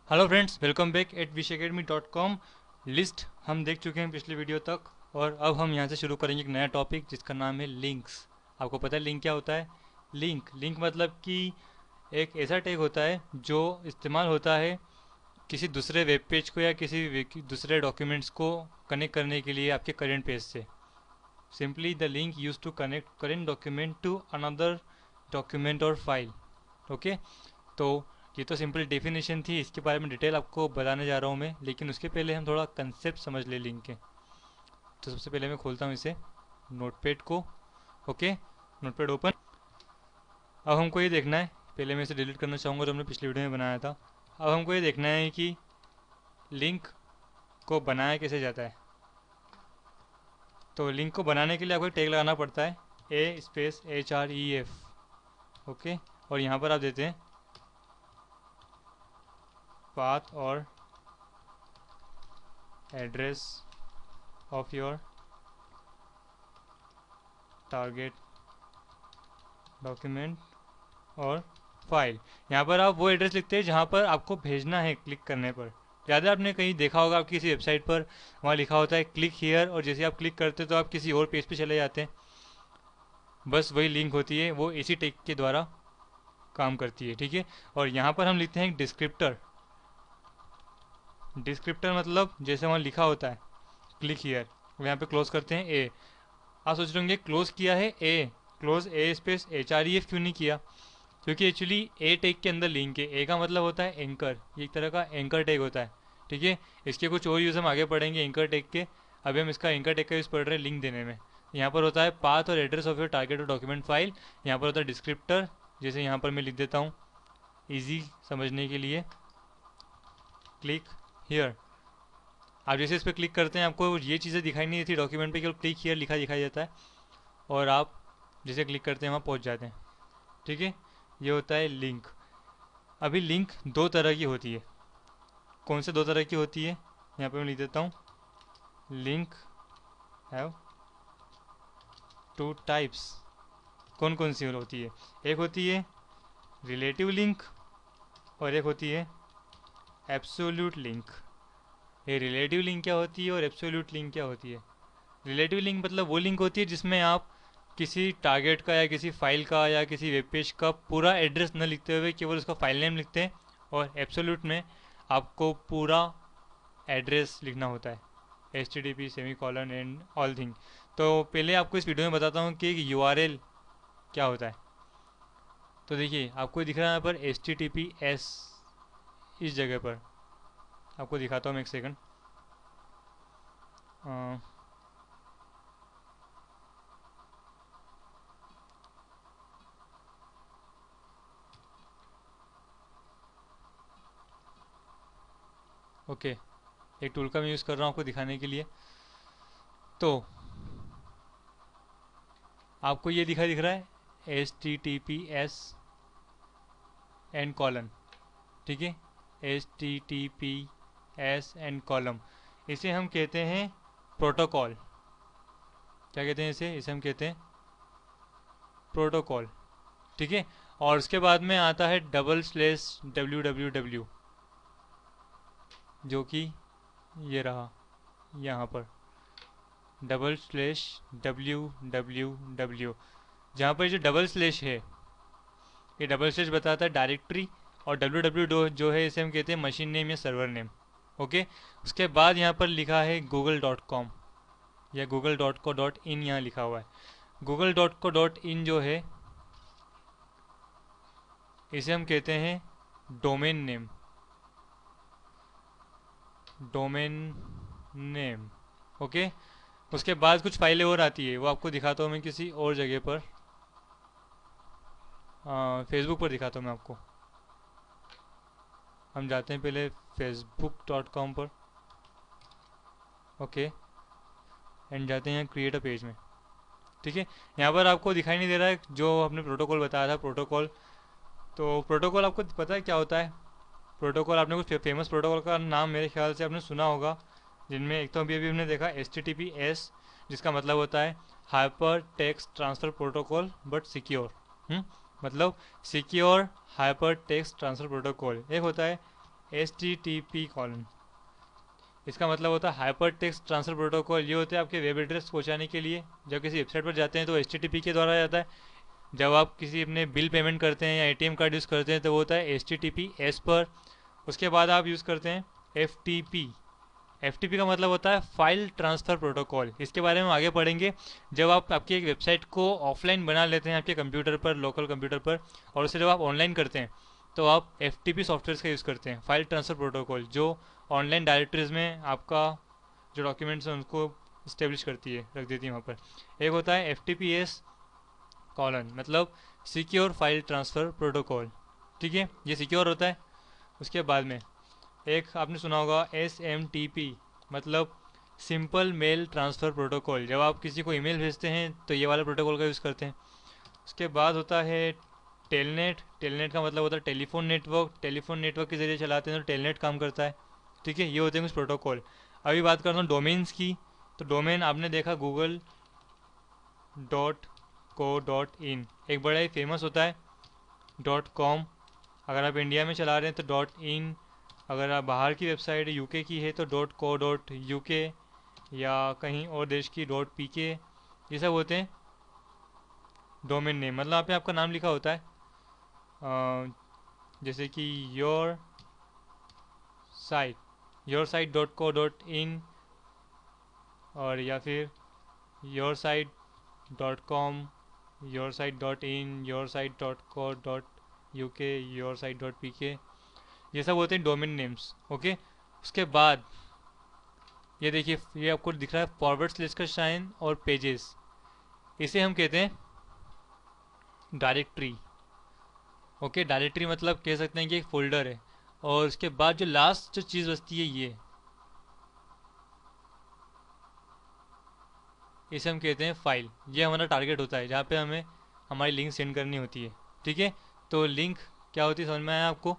Hello friends, welcome back at wishacademy.com। List हम देख चुके हैं पिछले वीडियो तक, और अब हम यहाँ से शुरू करेंगे एक नया टॉपिक जिसका नाम है लिंक्स। आपको पता है लिंक क्या होता है? लिंक मतलब कि एक ऐसा टैग होता है जो इस्तेमाल होता है किसी दूसरे वेब पेज को या किसी दूसरे डॉक्यूमेंट्स को कनेक्ट करने के लिए आपके करेंट पेज से। Simply the link use to connect current document to another document और फाइल। ओके, तो ये तो सिंपल डेफिनेशन थी, इसके बारे में डिटेल आपको बताने जा रहा हूँ मैं, लेकिन उसके पहले हम थोड़ा कंसेप्ट समझ ले लिंक के। तो सबसे पहले मैं खोलता हूँ इसे, नोटपैड को। Okay, notepad open. अब हमको ये देखना है, पहले मैं इसे डिलीट करना चाहूँगा जो हमने पिछले वीडियो में बनाया था। अब हमको ये देखना है कि लिंक को बनाया कैसे जाता है। तो लिंक को बनाने के लिए आपको टैग लगाना पड़ता है, HREF। ओके, और यहाँ पर आप देते हैं पाथ और address of your target document और फाइल। यहाँ पर आप वो एड्रेस लिखते हैं जहाँ पर आपको भेजना है क्लिक करने पर। ज़्यादा आपने कहीं देखा होगा, आप किसी वेबसाइट पर वहाँ लिखा होता है क्लिक हियर, और जैसे आप क्लिक करते हैं तो आप किसी और पेज पे चले जाते हैं। बस वही लिंक होती है, वो इसी टैग के द्वारा काम करती है। ठीक है, और यहाँ पर हम लिखते हैं एक डिस्क्रिप्टर। डिस्क्रिप्टर मतलब जैसे वहाँ लिखा होता है क्लिक हियर, यहाँ पे क्लोज करते हैं ए। आप सोच रहे होंगे क्लोज किया है ए, क्लोज ए स्पेस HREF क्यों नहीं किया? क्योंकि एक्चुअली ए टैग के अंदर लिंक है। ए का मतलब होता है एंकर, ये एक तरह का एंकर टैग होता है। ठीक है, इसके कुछ और यूज़ हम आगे पढ़ेंगे एंकर टैग के। अभी हम इसका एंकर टैग का यूज़ पढ़ रहे हैं लिंक देने में। यहाँ पर होता है पाथ और एड्रेस ऑफ योर टारगेट और डॉक्यूमेंट फाइल। यहाँ पर होता है डिस्क्रिप्टर, जैसे यहाँ पर मैं लिख देता हूँ ईजी समझने के लिए, क्लिक हियर। आप जैसे इस पर क्लिक करते हैं आपको ये चीज़ें दिखाई नहीं देती डॉक्यूमेंट पे, केवल क्लिक हियर लिखा दिखाई देता है, और आप जैसे क्लिक करते हैं वहाँ पहुँच जाते हैं। ठीक है, ये होता है लिंक। अभी लिंक दो तरह की होती है। कौन से दो तरह की होती है? यहाँ पे मैं लिख देता हूँ, लिंक हैव टू टाइप्स। कौन कौन सी होती है? एक होती है रिलेटिव लिंक, और एक होती है एब्सोल्यूट लिंक। ये रिलेटिव लिंक क्या होती है और एब्सोल्यूट लिंक क्या होती है? रिलेटिव लिंक मतलब वो लिंक होती है जिसमें आप किसी टारगेट का या किसी फाइल का या किसी वेब पेज का पूरा एड्रेस न लिखते हुए केवल उसका फाइल नेम लिखते हैं, और एब्सोल्यूट में आपको पूरा एड्रेस लिखना होता है, HTTP semi colon and all thing. तो पहले आपको इस वीडियो में बताता हूँ कि URL क्या होता है। तो देखिए आपको दिख रहा है यहाँ पर HTTPS, इस जगह पर आपको दिखाता हूँ मैं, एक सेकंड। ओके, एक टूल का मैं यूज़ कर रहा हूँ आपको दिखाने के लिए। तो आपको ये दिख रहा है HTTPS एंड कॉलन। ठीक है, HTTPS एंड कॉलम, इसे हम कहते हैं प्रोटोकॉल। क्या कहते हैं इसे? इसे हम कहते हैं प्रोटोकॉल। ठीक है, और उसके बाद में आता है /www, जो कि ये रहा यहाँ पर /www, जहाँ पर जो डबल स्लैश है, ये डबल स्लैश बताता है डायरेक्टरी, और www जो है इसे हम कहते हैं मशीन नेम या सर्वर नेम। ओके, उसके बाद यहाँ पर लिखा है google.com या google.co.in, यहाँ लिखा हुआ है। google.co.in जो है इसे हम कहते हैं domain name. Domain name, okay. उसके बाद कुछ फाइलें और आती है, वो आपको दिखाता हूँ मैं किसी और जगह पर, फेसबुक पर दिखाता हूँ मैं आपको। हम जाते हैं पहले facebook.com पर, ओके, एंड जाते हैं क्रिएट अ पेज में। ठीक है, यहाँ पर आपको दिखाई नहीं दे रहा है जो हमने प्रोटोकॉल बताया था, प्रोटोकॉल। तो प्रोटोकॉल आपको पता है क्या होता है? प्रोटोकॉल, आपने कुछ फेमस प्रोटोकॉल का नाम मेरे ख्याल से आपने सुना होगा, जिनमें एक तो अभी अभी हमने देखा HTTPS, जिसका मतलब होता है hypertext transfer protocol but secure. मतलब secure hypertext transfer protocol. एक होता है HTTP:। इसका मतलब होता है हाइपर टेक्स्ट ट्रांसफर प्रोटोकॉल। ये होते हैं आपके वेब एड्रेस पहुंचाने के लिए। जब किसी वेबसाइट पर जाते हैं तो HTTP के द्वारा जाता है। जब आप किसी अपने बिल पेमेंट करते हैं या ATM कार्ड यूज़ करते हैं तो वो होता है HTTPS पर। उसके बाद आप यूज़ करते हैं FTP। FTP का मतलब होता है फाइल ट्रांसफ़र प्रोटोकॉल। इसके बारे में हम आगे पढ़ेंगे। जब आप आपकी एक वेबसाइट को ऑफलाइन बना लेते हैं आपके कंप्यूटर पर, लोकल कंप्यूटर पर, और उसे जब आप ऑनलाइन करते हैं तो आप FTP सॉफ्टवेयर का यूज़ करते हैं, फाइल ट्रांसफ़र प्रोटोकॉल, जो ऑनलाइन डायरेक्टरीज में आपका जो डॉक्यूमेंट्स हैं उनको इस्टेब्लिश करती है, रख देती है वहाँ पर। एक होता है FTPS:, मतलब सिक्योर फाइल ट्रांसफ़र प्रोटोकॉल। ठीक है, ये सिक्योर होता है। उसके बाद में एक आपने सुना होगा SMTP, मतलब सिंपल मेल ट्रांसफ़र प्रोटोकॉल। जब आप किसी को ईमेल भेजते हैं तो ये वाला प्रोटोकॉल का यूज़ करते हैं। उसके बाद होता है टेलनेट। टेलनेट का मतलब होता है टेलीफोन नेटवर्क। टेलीफोन नेटवर्क के ज़रिए चलाते हैं तो टेलनेट काम करता है। ठीक है, ये होते हैं कुछ प्रोटोकॉल। अभी बात करता हूँ डोमेन्स की। तो डोमेन आपने देखा google.co.in, एक बड़ा ही फेमस होता है। .com अगर आप इंडिया में चला रहे हैं तो .in, अगर आप बाहर की वेबसाइट UK की है तो .co.uk, या कहीं और देश की .pk। ये सब होते हैं डोमेन नेम। मतलब यहाँ पे आपका नाम लिखा होता है, जैसे कि योर साइट और या फिर yourSite.com, yourSite.in, yourSite.co.uk, yourSite.pk। ये सब होते हैं डोमेन नेम्स। ओके, उसके बाद ये देखिए, ये आपको दिख रहा है फॉरवर्ड स्लेश का साइन और पेजेस। इसे हम कहते हैं डायरेक्टरी। ओके, डायरेक्टरी मतलब कह सकते हैं कि एक फोल्डर है। और उसके बाद जो लास्ट जो चीज़ बचती है ये, इसे हम कहते हैं फाइल। ये हमारा टारगेट होता है जहाँ पे हमें हमारी लिंक सेंड करनी होती है। ठीक है, तो लिंक क्या होती है समझ में आया आपको?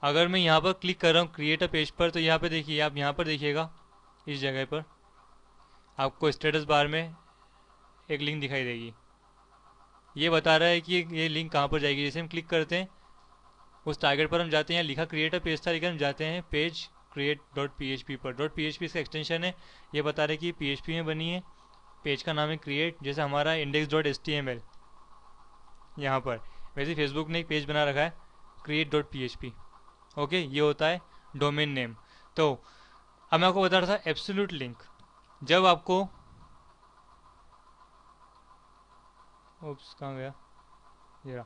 अगर मैं यहाँ पर क्लिक कर रहा हूँ क्रिएट अ पेज पर, तो यहाँ पे देखिए, आप यहाँ पर देखिएगा इस जगह पर आपको स्टेटस बार में एक लिंक दिखाई देगी। ये बता रहा है कि ये लिंक कहाँ पर जाएगी। जैसे हम क्लिक करते हैं उस टारगेट पर हम जाते हैं। यहाँ लिखा क्रिएट अ पेज था, लेकिन हम जाते हैं पेज क्रिएट .php पर। .php इसका एक्सटेंशन है। ये बता रहे कि PHP में बनी है। पेज का नाम है क्रिएट, जैसे हमारा index.html यहाँ पर। वैसे फेसबुक ने एक पेज बना रखा है create.php। ओके, ये होता है डोमेन नेम। तो अब मैं आपको बता रहा था एब्सोल्यूट लिंक। जब आपको, ओप्स कहाँ गया, ये रहा।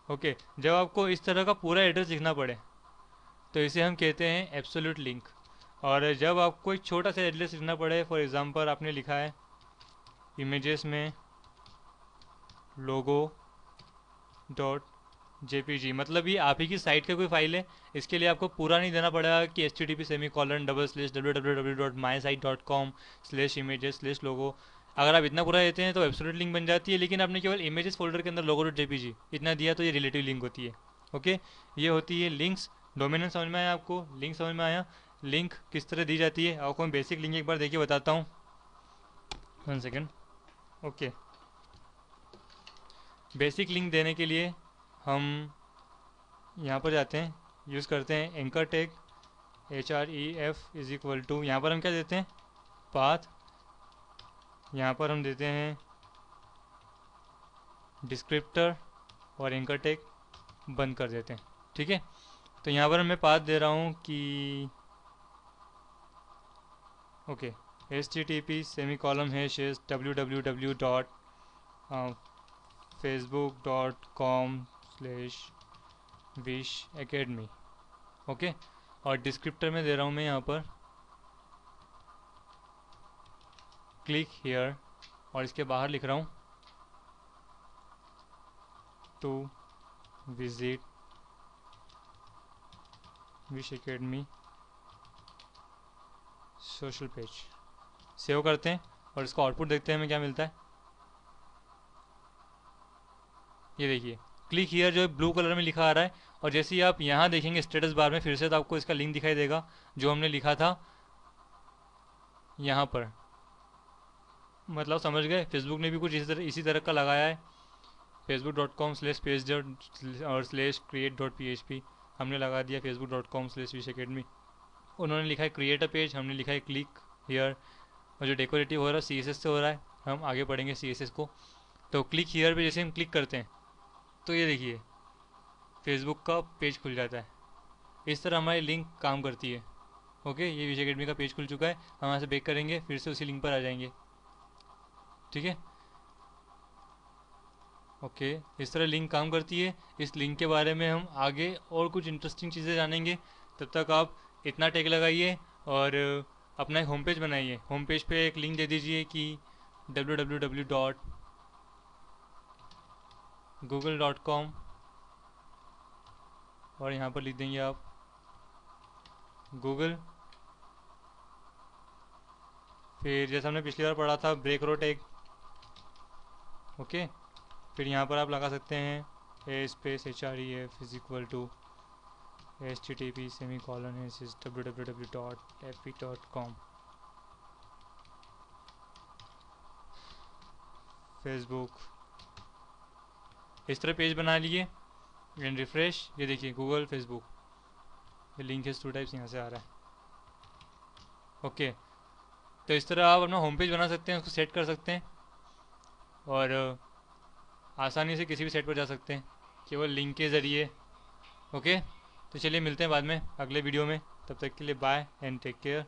ओके, जब आपको इस तरह का पूरा एड्रेस लिखना पड़े तो इसे हम कहते हैं एब्सोल्यूट लिंक। और जब आपको एक छोटा सा एड्रेस लिखना पड़े, फॉर एग्जांपल आपने लिखा है इमेजेस में लोगो .jpg, मतलब ये आप ही की साइट का कोई फाइल है। इसके लिए आपको पूरा नहीं देना पड़ेगा कि http://www.mysite.com/images/logo। अगर आप इतना पूरा देते हैं तो एब्सोल्यूट लिंक बन जाती है। लेकिन आपने केवल इमेजेस फोल्डर के अंदर logo.jpg इतना दिया तो ये रिलेटिव लिंक होती है। ओके, ये होती है लिंक्स। डोमिनेंस समझ में आया आपको? लिंक समझ में आया? लिंक किस तरह दी जाती है आपको मैं बेसिक लिंक एक बार देखिए बताता हूँ। 1 सेकेंड। ओके, बेसिक लिंक देने के लिए हम यहाँ पर जाते हैं, यूज़ करते हैं anchor tag href is equal to, यहाँ पर हम क्या देते हैं, पाथ। यहाँ पर हम देते हैं डिस्क्रिप्टर और एंकर टैग बंद कर देते हैं। ठीक है, तो यहाँ पर मैं पाथ दे रहा हूँ कि ओके http://www.facebook.com/wishacademy। ओके, और डिस्क्रिप्टर में दे रहा हूँ मैं यहाँ पर क्लिक हियर, और इसके बाहर लिख रहा हूँ to visit Vish academy social page. Save करते हैं और इसका आउटपुट देखते हैं हमें क्या मिलता है। ये देखिए क्लिक हियर जो है ब्लू कलर में लिखा आ रहा है। और जैसे ही आप यहाँ देखेंगे स्टेटस बार में फिर से, तो आपको इसका लिंक दिखाई देगा जो हमने लिखा था यहाँ पर। मतलब समझ गए, फेसबुक ने भी कुछ इसी तरह का लगाया है facebook.com/page और /create.php हमने लगा दिया facebook.com/विश-अकेडमी। उन्होंने लिखा है क्रिएट अ पेज, हमने लिखा है क्लिक हियर। और जो डेकोरेटिव हो रहा है CSS से हो रहा है, हम आगे पढ़ेंगे CSS को। तो क्लिक हियर पे जैसे हम क्लिक करते हैं तो ये देखिए फेसबुक का पेज खुल जाता है। इस तरह हमारी लिंक काम करती है। ओके, ये विश-अकेडमी का पेज खुल चुका है। हम यहाँ से बैक करेंगे, फिर से उसी लिंक पर आ जाएंगे। ठीक है, ओके, इस तरह लिंक काम करती है। इस लिंक के बारे में हम आगे और कुछ इंटरेस्टिंग चीज़ें जानेंगे। तब तक आप इतना टैग लगाइए और अपना एक होम पेज बनाइए। होम पेज पे एक लिंक दे दीजिए कि www.google.com और यहाँ पर लिख देंगे आप गूगल। फिर जैसा हमने पिछली बार पढ़ा था ब्रेक रो टैग। ओके, फिर यहाँ पर आप लगा सकते हैं a/href is equal to http://www.fb.com Facebook. इस तरह पेज बना लिए एंड रिफ्रेश। ये देखिए गूगल फेसबुक, ये लिंक है टू टाइप्स यहाँ से आ रहा है। ओके, तो इस तरह आप अपना होम पेज बना सकते हैं, उसको सेट कर सकते हैं और आसानी से किसी भी साइट पर जा सकते हैं केवल लिंक के ज़रिए। ओके, तो चलिए मिलते हैं बाद में अगले वीडियो में। तब तक के लिए बाय एंड टेक केयर।